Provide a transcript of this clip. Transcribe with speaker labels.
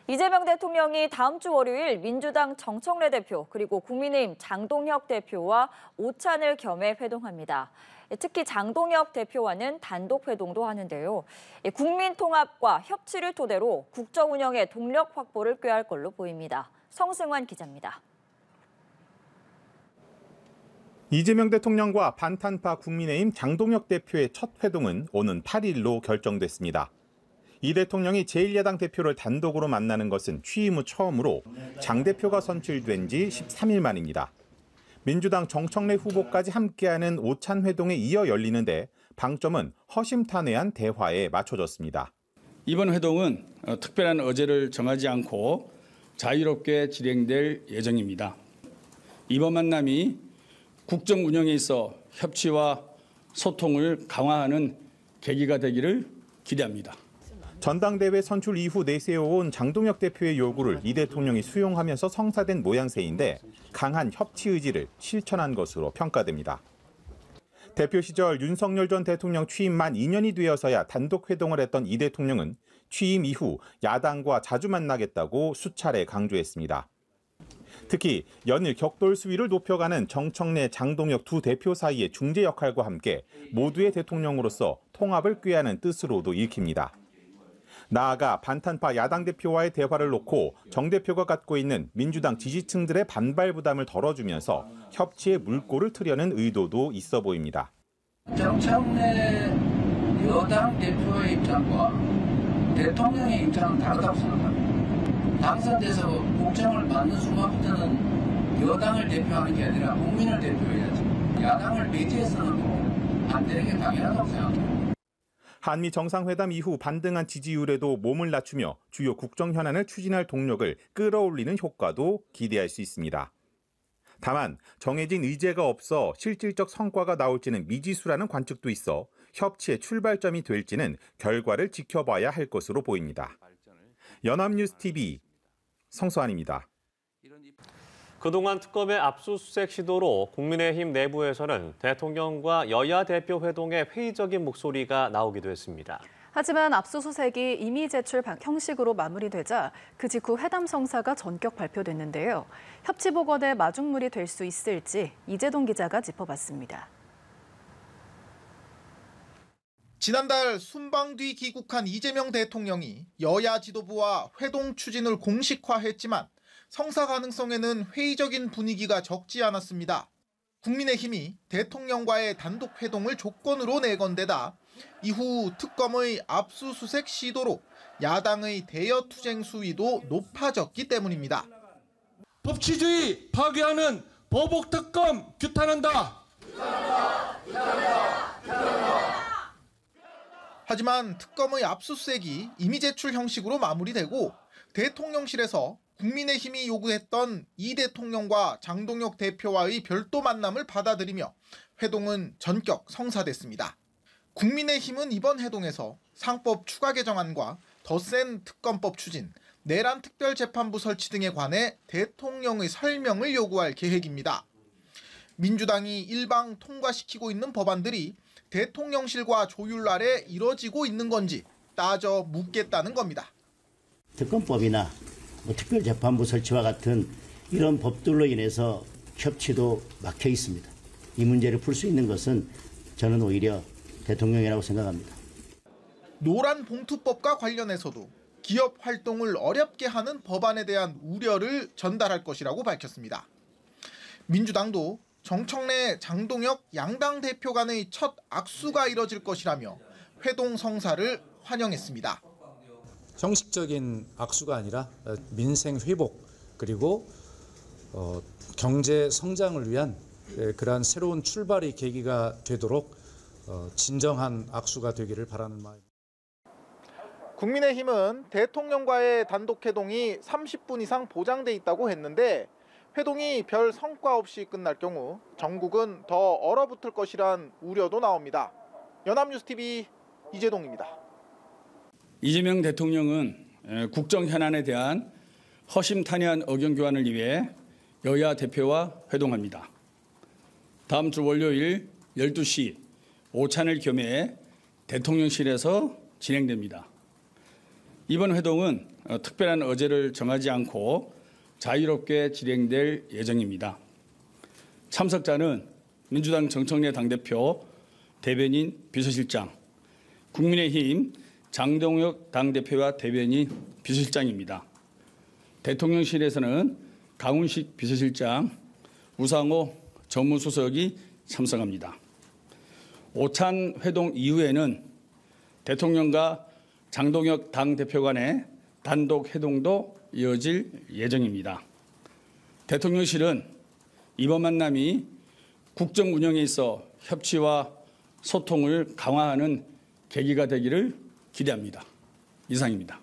Speaker 1: 이재명 대통령이 다음 주 월요일 민주당 정청래 대표 그리고 국민의힘 장동혁 대표와 오찬을 겸해 회동합니다. 특히 장동혁 대표와는 단독 회동도 하는데요. 국민 통합과 협치를 토대로 국정 운영의 동력 확보를 꾀할 걸로 보입니다. 성승환 기자입니다.
Speaker 2: 이재명 대통령과 반탄파 국민의힘 장동혁 대표의 첫 회동은 오는 8일로 결정됐습니다. 이 대통령이 제1야당 대표를 단독으로 만나는 것은 취임 후 처음으로 장 대표가 선출된 지 13일 만입니다. 민주당 정청래 후보까지 함께하는 오찬 회동에 이어 열리는데 방점은 허심탄회한 대화에 맞춰졌습니다.
Speaker 3: 이번 회동은 특별한 어제를 정하지 않고 자유롭게 진행될 예정입니다. 이번 만남이 국정 운영에 있어 협치와 소통을 강화하는 계기가 되기를 기대합니다.
Speaker 2: 전당대회 선출 이후 내세워온 장동혁 대표의 요구를 이 대통령이 수용하면서 성사된 모양새인데 강한 협치 의지를 실천한 것으로 평가됩니다. 대표 시절 윤석열 전 대통령 취임 만 2년이 되어서야 단독 회동을 했던 이 대통령은 취임 이후 야당과 자주 만나겠다고 수차례 강조했습니다. 특히 연일 격돌 수위를 높여가는 정청래, 장동혁 두 대표 사이의 중재 역할과 함께 모두의 대통령으로서 통합을 꾀하는 뜻으로도 읽힙니다. 나아가 반탄파 야당 대표와의 대화를 놓고 정 대표가 갖고 있는 민주당 지지층들의 반발 부담을 덜어주면서 협치의 물꼬를 트려는 의도도 있어 보입니다.
Speaker 4: 정청래 여당 대표의 입장과 대통령의 입장은 다르다고 생각합니다. 당선돼서 국정을 맡는 순간부터는 여당을 대표하는 게 아니라 국민을 대표해야지. 야당을 배제해서는 안 되는 게 당연하다고 생각합니다.
Speaker 2: 한미 정상회담 이후 반등한 지지율에도 몸을 낮추며 주요 국정 현안을 추진할 동력을 끌어올리는 효과도 기대할 수 있습니다. 다만 정해진 의제가 없어 실질적 성과가 나올지는 미지수라는 관측도 있어 협치의 출발점이 될지는 결과를 지켜봐야 할 것으로 보입니다. 연합뉴스TV 성수환입니다.
Speaker 5: 그동안 특검의 압수수색 시도로 국민의힘 내부에서는 대통령과 여야 대표 회동에 회의적인 목소리가 나오기도 했습니다.
Speaker 6: 하지만 압수수색이 임의 제출 형식으로 마무리되자 그 직후 회담 성사가 전격 발표됐는데요. 협치복원의 마중물이 될 수 있을지 이재동 기자가 짚어봤습니다.
Speaker 7: 지난달 순방 뒤 귀국한 이재명 대통령이 여야 지도부와 회동 추진을 공식화했지만 성사 가능성에는 회의적인 분위기가 적지 않았습니다. 국민의힘이 대통령과의 단독 회동을 조건으로 내건 데다 이후 특검의 압수수색 시도로 야당의 대여 투쟁 수위도 높아졌기 때문입니다.
Speaker 8: 법치주의 파괴하는 보복특검 규탄한다.
Speaker 7: 하지만 특검의 압수수색이 임의 제출 형식으로 마무리되고 대통령실에서 국민의힘이 요구했던 이 대통령과 장동혁 대표와의 별도 만남을 받아들이며 회동은 전격 성사됐습니다. 국민의힘은 이번 회동에서 상법 추가 개정안과 더 센 특검법 추진, 내란 특별재판부 설치 등에 관해 대통령의 설명을 요구할 계획입니다. 민주당이 일방 통과시키고 있는 법안들이 대통령실과 조율 아래 이뤄지고 있는 건지 따져 묻겠다는 겁니다.
Speaker 9: 특검법이나 특별재판부 설치와 같은 이런 법들로 인해서 협치도 막혀 있습니다. 이 문제를 풀 수 있는 것은 저는 오히려 대통령이라고 생각합니다.
Speaker 7: 노란봉투법과 관련해서도 기업 활동을 어렵게 하는 법안에 대한 우려를 전달할 것이라고 밝혔습니다. 민주당도 정청래, 장동혁 양당 대표 간의 첫 악수가 이뤄질 것이라며 회동 성사를 환영했습니다.
Speaker 10: 형식적인 악수가 아니라 민생 회복 그리고 경제 성장을 위한 그러한 새로운 출발의 계기가 되도록 진정한 악수가 되기를 바라는 마음입니다.
Speaker 7: 국민의힘은 대통령과의 단독 회동이 30분 이상 보장돼 있다고 했는데 회동이 별 성과 없이 끝날 경우 정국은 더 얼어붙을 것이란 우려도 나옵니다. 연합뉴스TV 이재동입니다.
Speaker 3: 이재명 대통령은 국정 현안에 대한 허심탄회한 의견 교환을 위해 여야 대표와 회동합니다. 다음 주 월요일 12시 오찬을 겸해 대통령실에서 진행됩니다. 이번 회동은 특별한 어제를 정하지 않고 자유롭게 진행될 예정입니다. 참석자는 민주당 정청래 당대표, 대변인, 비서실장, 국민의힘 장동혁 당대표와 대변인, 비서실장입니다. 대통령실에서는 강훈식 비서실장, 우상호 정무수석이 참석합니다. 오찬 회동 이후에는 대통령과 장동혁 당대표 간의 단독 회동도 이어질 예정입니다. 대통령실은 이번 만남이 국정 운영에 있어 협치와 소통을 강화하는 계기가 되기를 기대합니다. 이상입니다.